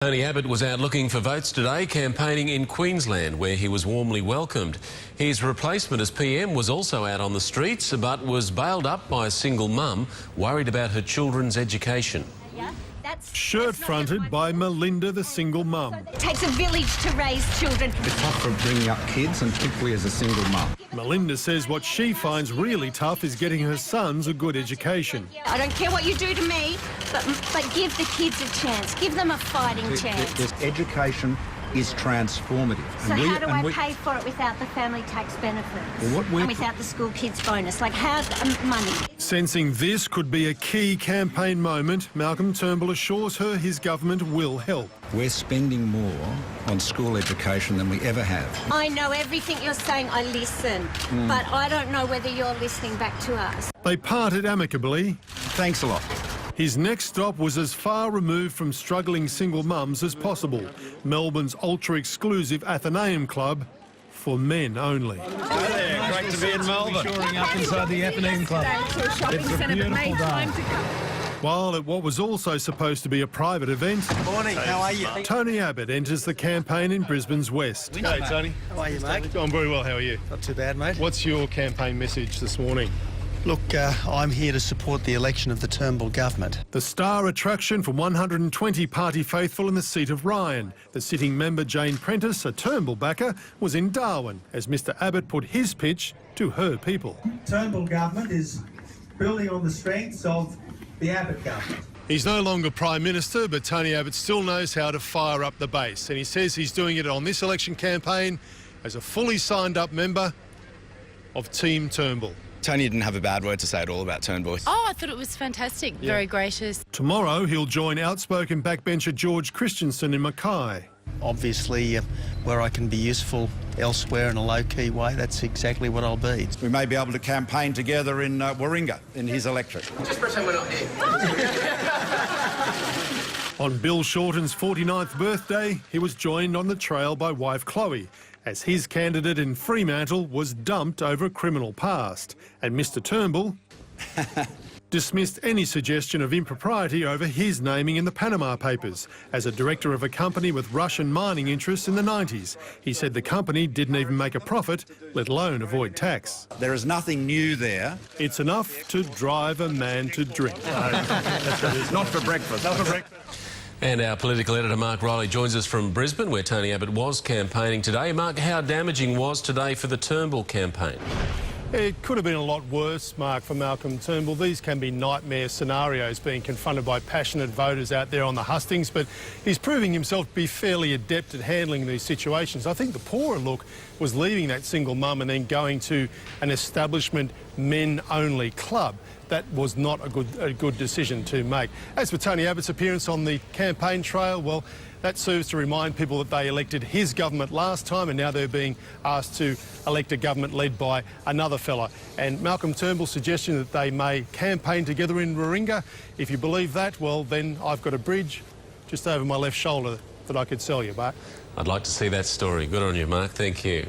Tony Abbott was out looking for votes today, campaigning in Queensland, where he was warmly welcomed. His replacement as PM was also out on the streets, but was bailed up by a single mum, worried about her children's education. Shirt fronted by Melinda, the single mum. It takes a village to raise children. It's tough for bringing up kids, and particularly as a single mum. Melinda says what she finds really tough is getting her sons a good education. I don't care what you do to me, but give the kids a chance. Give them a fighting chance. This education is transformative. So how do I pay for it without the family tax benefits? Well, and without the school kids bonus? Like, how's money? Sensing this could be a key campaign moment, Malcolm Turnbull assures her his government will help. We're spending more on school education than we ever have. I know everything you're saying, I listen, but I don't know whether you're listening back to us. They parted amicably. Thanks a lot. His next stop was as far removed from struggling single mums as possible. Melbourne's ultra-exclusive Athenaeum Club for men only. Hi there, great to be in Melbourne. Shoring up inside the Athenaeum Club. It's a beautiful day. While at what was also supposed to be a private event, Morning, how are you? Tony Abbott enters the campaign in Brisbane's West. Hey, Tony. How are you, mate? I'm very well, how are you? Not too bad, mate. What's your campaign message this morning? Look, I'm here to support the election of the Turnbull government. The star attraction for 120 party faithful in the seat of Ryan. The sitting member Jane Prentice, a Turnbull backer, was in Darwin as Mr Abbott put his pitch to her people. Turnbull government is building on the strengths of the Abbott government. He's no longer Prime Minister, but Tony Abbott still knows how to fire up the base. And he says he's doing it on this election campaign as a fully signed up member of Team Turnbull. Tony didn't have a bad word to say at all about Turnbull. Oh, I thought it was fantastic. Yeah. Very gracious. Tomorrow he'll join outspoken backbencher George Christensen in Mackay. Obviously, where I can be useful elsewhere in a low-key way, that's exactly what I'll be. We may be able to campaign together in Warringah, in his electorate. Just pretend we're not here. On Bill Shorten's 49th birthday, he was joined on the trail by wife Chloe, as his candidate in Fremantle was dumped over a criminal past. And Mr Turnbull dismissed any suggestion of impropriety over his naming in the Panama Papers. As a director of a company with Russian mining interests in the 90s, he said the company didn't even make a profit, let alone avoid tax. There is nothing new there. It's enough to drive a man to drink. Not for breakfast. Not for breakfast. And our political editor Mark Riley joins us from Brisbane, where Tony Abbott was campaigning today. Mark, how damaging was today for the Turnbull campaign? It could have been a lot worse, Mark, for Malcolm Turnbull. These can be nightmare scenarios, being confronted by passionate voters out there on the hustings, but he's proving himself to be fairly adept at handling these situations. I think the poorer look was leaving that single mum and then going to an establishment men-only club. That was not a good decision to make. As for Tony Abbott's appearance on the campaign trail, well, that serves to remind people that they elected his government last time and now they're being asked to elect a government led by another fella. And Malcolm Turnbull's suggestion that they may campaign together in Warringah, if you believe that, well, then I've got a bridge just over my left shoulder that I could sell you, Mark. I'd like to see that story. Good on you, Mark. Thank you.